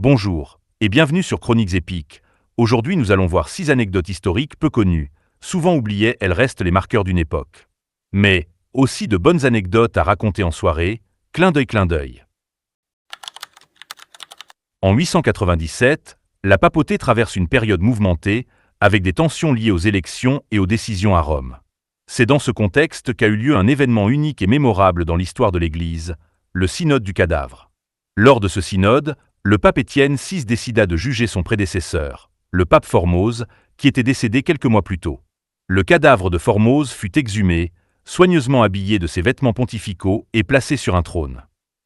Bonjour, et bienvenue sur Chroniques épiques. Aujourd'hui nous allons voir 6 anecdotes historiques peu connues. Souvent oubliées, elles restent les marqueurs d'une époque. Mais, aussi de bonnes anecdotes à raconter en soirée, clin d'œil. En 897, la papauté traverse une période mouvementée, avec des tensions liées aux élections et aux décisions à Rome. C'est dans ce contexte qu'a eu lieu un événement unique et mémorable dans l'histoire de l'Église, le synode du cadavre. Lors de ce synode, le pape Étienne VI décida de juger son prédécesseur, le pape Formose, qui était décédé quelques mois plus tôt. Le cadavre de Formose fut exhumé, soigneusement habillé de ses vêtements pontificaux et placé sur un trône.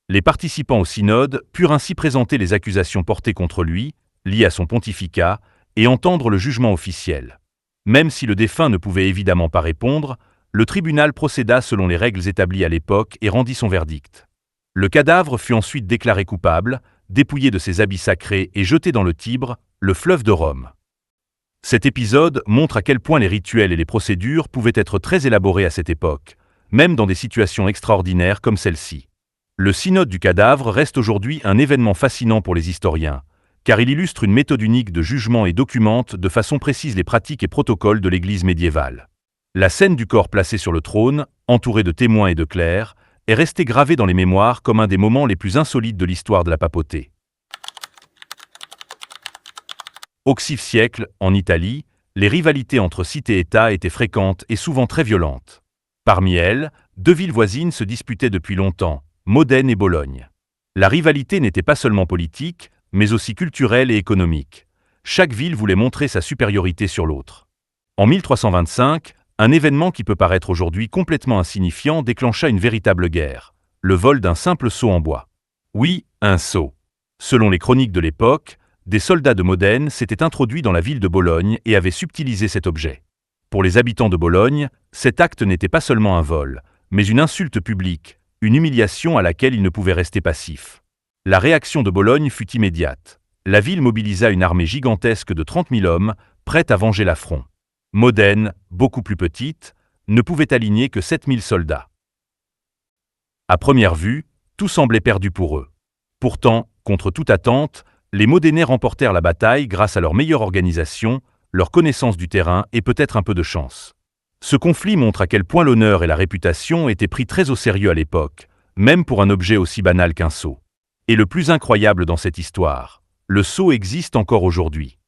Les participants au synode purent ainsi présenter les accusations portées contre lui, liées à son pontificat, et entendre le jugement officiel. Même si le défunt ne pouvait évidemment pas répondre, le tribunal procéda selon les règles établies à l'époque et rendit son verdict. Le cadavre fut ensuite déclaré coupable, dépouillé de ses habits sacrés et jeté dans le Tibre, le fleuve de Rome. Cet épisode montre à quel point les rituels et les procédures pouvaient être très élaborés à cette époque, même dans des situations extraordinaires comme celle-ci. Le synode du cadavre reste aujourd'hui un événement fascinant pour les historiens, car il illustre une méthode unique de jugement et documente de façon précise les pratiques et protocoles de l'Église médiévale. La scène du corps placé sur le trône, entouré de témoins et de clercs, est restée gravée dans les mémoires comme un des moments les plus insolites de l'histoire de la papauté. Au XIe siècle, en Italie, les rivalités entre cités et États étaient fréquentes et souvent très violentes. Parmi elles, 2 villes voisines se disputaient depuis longtemps, Modène et Bologne. La rivalité n'était pas seulement politique, mais aussi culturelle et économique. Chaque ville voulait montrer sa supériorité sur l'autre. En 1325, un événement qui peut paraître aujourd'hui complètement insignifiant déclencha une véritable guerre, le vol d'un simple sceau en bois. Oui, un sceau. Selon les chroniques de l'époque, des soldats de Modène s'étaient introduits dans la ville de Bologne et avaient subtilisé cet objet. Pour les habitants de Bologne, cet acte n'était pas seulement un vol, mais une insulte publique, une humiliation à laquelle ils ne pouvaient rester passifs. La réaction de Bologne fut immédiate. La ville mobilisa une armée gigantesque de 30 000 hommes, prête à venger l'affront. Modène, beaucoup plus petite, ne pouvait aligner que 7 000 soldats. À première vue, tout semblait perdu pour eux. Pourtant, contre toute attente, les Modénais remportèrent la bataille grâce à leur meilleure organisation, leur connaissance du terrain et peut-être un peu de chance. Ce conflit montre à quel point l'honneur et la réputation étaient pris très au sérieux à l'époque, même pour un objet aussi banal qu'un sceau. Et le plus incroyable dans cette histoire, le sceau existe encore aujourd'hui.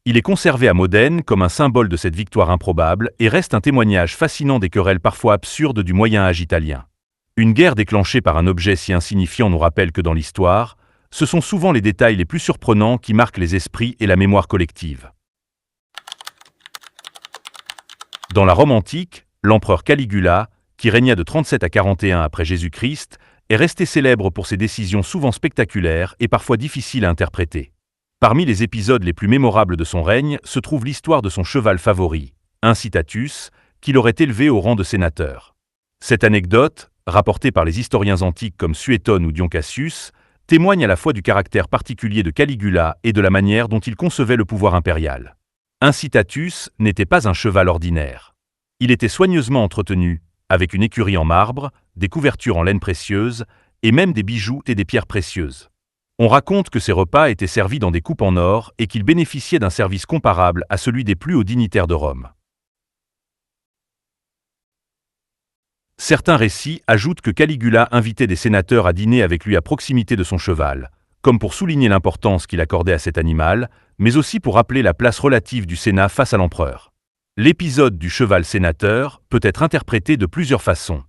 Il est conservé à Modène comme un symbole de cette victoire improbable et reste un témoignage fascinant des querelles parfois absurdes du Moyen-Âge italien. Une guerre déclenchée par un objet si insignifiant nous rappelle que dans l'histoire, ce sont souvent les détails les plus surprenants qui marquent les esprits et la mémoire collective. Dans la Rome antique, l'empereur Caligula, qui régna de 37 à 41 après Jésus-Christ, est resté célèbre pour ses décisions souvent spectaculaires et parfois difficiles à interpréter. Parmi les épisodes les plus mémorables de son règne se trouve l'histoire de son cheval favori, Incitatus, qu'il aurait élevé au rang de sénateur. Cette anecdote, rapportée par les historiens antiques comme Suétone ou Dion Cassius, témoigne à la fois du caractère particulier de Caligula et de la manière dont il concevait le pouvoir impérial. Incitatus n'était pas un cheval ordinaire. Il était soigneusement entretenu, avec une écurie en marbre, des couvertures en laine précieuse, et même des bijoux et des pierres précieuses. On raconte que ses repas étaient servis dans des coupes en or et qu'il bénéficiait d'un service comparable à celui des plus hauts dignitaires de Rome. Certains récits ajoutent que Caligula invitait des sénateurs à dîner avec lui à proximité de son cheval, comme pour souligner l'importance qu'il accordait à cet animal, mais aussi pour rappeler la place relative du Sénat face à l'empereur. L'épisode du cheval sénateur peut être interprété de plusieurs façons.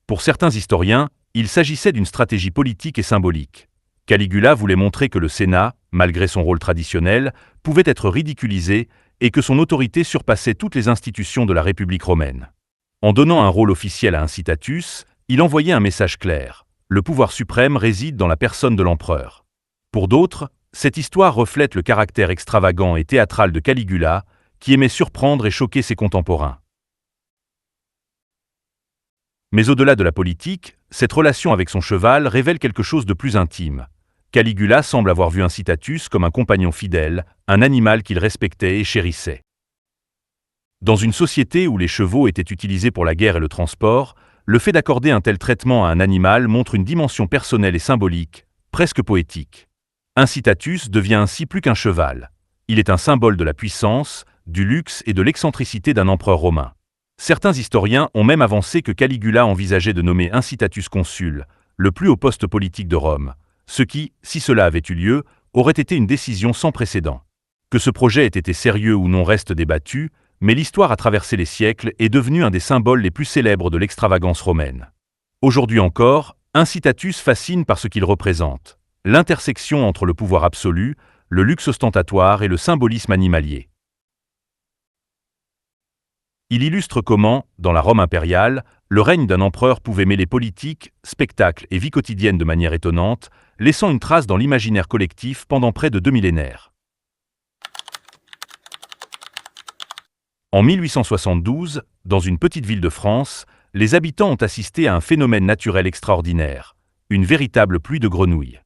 Pour certains historiens, il s'agissait d'une stratégie politique et symbolique. Caligula voulait montrer que le Sénat, malgré son rôle traditionnel, pouvait être ridiculisé et que son autorité surpassait toutes les institutions de la République romaine. En donnant un rôle officiel à Incitatus, il envoyait un message clair. Le pouvoir suprême réside dans la personne de l'empereur. Pour d'autres, cette histoire reflète le caractère extravagant et théâtral de Caligula, qui aimait surprendre et choquer ses contemporains. Mais au-delà de la politique, cette relation avec son cheval révèle quelque chose de plus intime. Caligula semble avoir vu Incitatus comme un compagnon fidèle, un animal qu'il respectait et chérissait. Dans une société où les chevaux étaient utilisés pour la guerre et le transport, le fait d'accorder un tel traitement à un animal montre une dimension personnelle et symbolique, presque poétique. Incitatus devient ainsi plus qu'un cheval. Il est un symbole de la puissance, du luxe et de l'excentricité d'un empereur romain. Certains historiens ont même avancé que Caligula envisageait de nommer Incitatus consul, le plus haut poste politique de Rome, ce qui, si cela avait eu lieu, aurait été une décision sans précédent. Que ce projet ait été sérieux ou non reste débattu, mais l'histoire a traversé les siècles et est devenu un des symboles les plus célèbres de l'extravagance romaine. Aujourd'hui encore, Incitatus fascine par ce qu'il représente, l'intersection entre le pouvoir absolu, le luxe ostentatoire et le symbolisme animalier. Il illustre comment, dans la Rome impériale, le règne d'un empereur pouvait mêler politique, spectacle et vie quotidienne de manière étonnante, laissant une trace dans l'imaginaire collectif pendant près de 2 millénaires. En 1872, dans une petite ville de France, les habitants ont assisté à un phénomène naturel extraordinaire, une véritable pluie de grenouilles.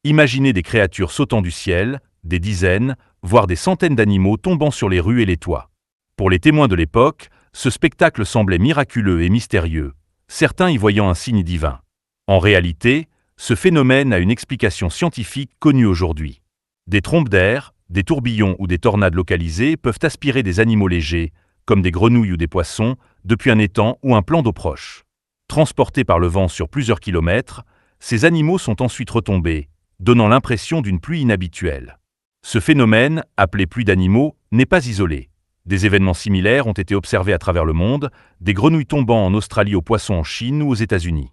Imaginez des créatures sautant du ciel, des dizaines, voire des centaines d'animaux tombant sur les rues et les toits. Pour les témoins de l'époque, ce spectacle semblait miraculeux et mystérieux, certains y voyant un signe divin. En réalité, ce phénomène a une explication scientifique connue aujourd'hui. Des trompes d'air, des tourbillons ou des tornades localisées peuvent aspirer des animaux légers, comme des grenouilles ou des poissons, depuis un étang ou un plan d'eau proche. Transportés par le vent sur plusieurs kilomètres, ces animaux sont ensuite retombés, donnant l'impression d'une pluie inhabituelle. Ce phénomène, appelé pluie d'animaux, n'est pas isolé. Des événements similaires ont été observés à travers le monde, des grenouilles tombant en Australie aux poissons en Chine ou aux États-Unis.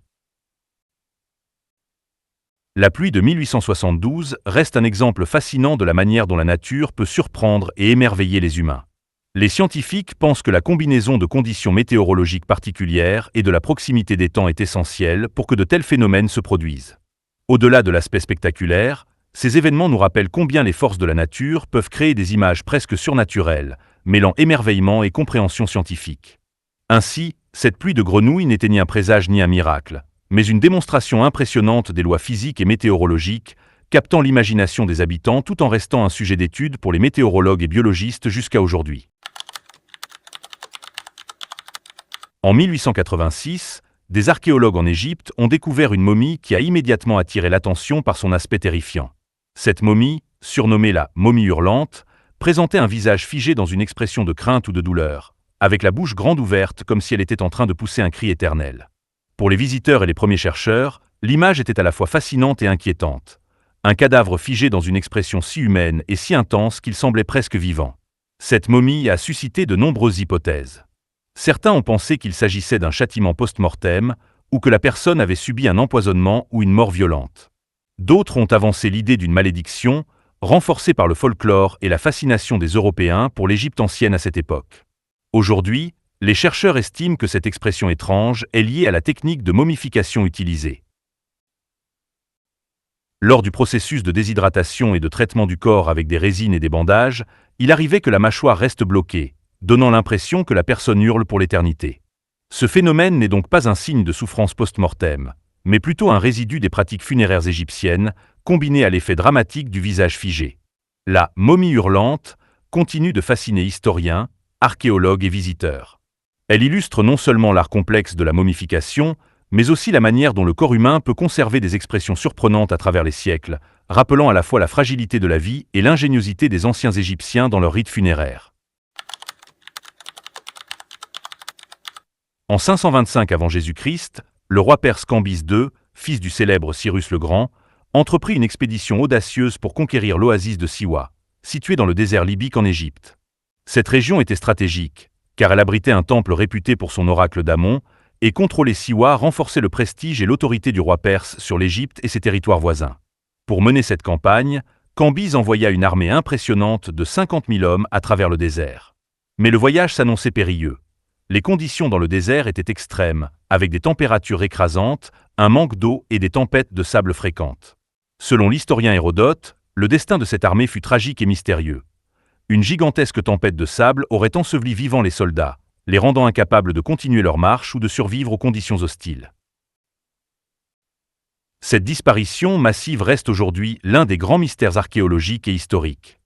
La pluie de 1872 reste un exemple fascinant de la manière dont la nature peut surprendre et émerveiller les humains. Les scientifiques pensent que la combinaison de conditions météorologiques particulières et de la proximité des temps est essentielle pour que de tels phénomènes se produisent. Au-delà de l'aspect spectaculaire, ces événements nous rappellent combien les forces de la nature peuvent créer des images presque surnaturelles, mêlant émerveillement et compréhension scientifique. Ainsi, cette pluie de grenouilles n'était ni un présage ni un miracle, mais une démonstration impressionnante des lois physiques et météorologiques, captant l'imagination des habitants tout en restant un sujet d'étude pour les météorologues et biologistes jusqu'à aujourd'hui. En 1886, des archéologues en Égypte ont découvert une momie qui a immédiatement attiré l'attention par son aspect terrifiant. Cette momie, surnommée la momie hurlante, présentait un visage figé dans une expression de crainte ou de douleur, avec la bouche grande ouverte comme si elle était en train de pousser un cri éternel. Pour les visiteurs et les premiers chercheurs, l'image était à la fois fascinante et inquiétante. Un cadavre figé dans une expression si humaine et si intense qu'il semblait presque vivant. Cette momie a suscité de nombreuses hypothèses. Certains ont pensé qu'il s'agissait d'un châtiment post-mortem ou que la personne avait subi un empoisonnement ou une mort violente. D'autres ont avancé l'idée d'une malédiction, renforcée par le folklore et la fascination des Européens pour l'Égypte ancienne à cette époque. Aujourd'hui, les chercheurs estiment que cette expression étrange est liée à la technique de momification utilisée. Lors du processus de déshydratation et de traitement du corps avec des résines et des bandages, il arrivait que la mâchoire reste bloquée, donnant l'impression que la personne hurle pour l'éternité. Ce phénomène n'est donc pas un signe de souffrance post-mortem, mais plutôt un résidu des pratiques funéraires égyptiennes, combiné à l'effet dramatique du visage figé. La momie hurlante continue de fasciner historiens, archéologues et visiteurs. Elle illustre non seulement l'art complexe de la momification, mais aussi la manière dont le corps humain peut conserver des expressions surprenantes à travers les siècles, rappelant à la fois la fragilité de la vie et l'ingéniosité des anciens Égyptiens dans leurs rites funéraires. En 525 avant Jésus-Christ, le roi perse Cambyse II, fils du célèbre Cyrus le Grand, entreprit une expédition audacieuse pour conquérir l'oasis de Siwa, située dans le désert libyque en Égypte. Cette région était stratégique, car elle abritait un temple réputé pour son oracle d'Amon, et contrôler Siwa renforçait le prestige et l'autorité du roi perse sur l'Égypte et ses territoires voisins. Pour mener cette campagne, Cambyse envoya une armée impressionnante de 50 000 hommes à travers le désert. Mais le voyage s'annonçait périlleux. Les conditions dans le désert étaient extrêmes, avec des températures écrasantes, un manque d'eau et des tempêtes de sable fréquentes. Selon l'historien Hérodote, le destin de cette armée fut tragique et mystérieux. Une gigantesque tempête de sable aurait enseveli vivants les soldats, les rendant incapables de continuer leur marche ou de survivre aux conditions hostiles. Cette disparition massive reste aujourd'hui l'un des grands mystères archéologiques et historiques.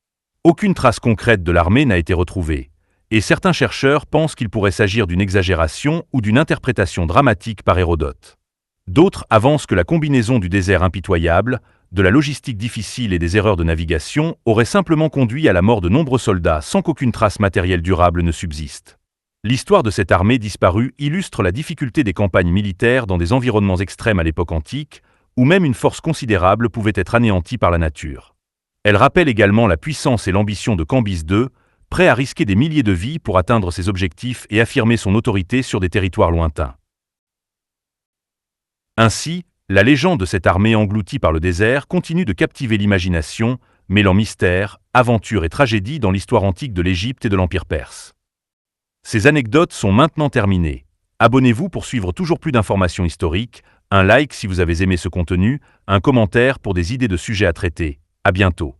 Aucune trace concrète de l'armée n'a été retrouvée, et certains chercheurs pensent qu'il pourrait s'agir d'une exagération ou d'une interprétation dramatique par Hérodote. D'autres avancent que la combinaison du désert impitoyable, de la logistique difficile et des erreurs de navigation auraient simplement conduit à la mort de nombreux soldats sans qu'aucune trace matérielle durable ne subsiste. L'histoire de cette armée disparue illustre la difficulté des campagnes militaires dans des environnements extrêmes à l'époque antique, où même une force considérable pouvait être anéantie par la nature. Elle rappelle également la puissance et l'ambition de Cambyse II, prêt à risquer des milliers de vies pour atteindre ses objectifs et affirmer son autorité sur des territoires lointains. Ainsi, la légende de cette armée engloutie par le désert continue de captiver l'imagination, mêlant mystère, aventure et tragédie dans l'histoire antique de l'Égypte et de l'Empire perse. Ces anecdotes sont maintenant terminées. Abonnez-vous pour suivre toujours plus d'informations historiques, un like si vous avez aimé ce contenu, un commentaire pour des idées de sujets à traiter. À bientôt.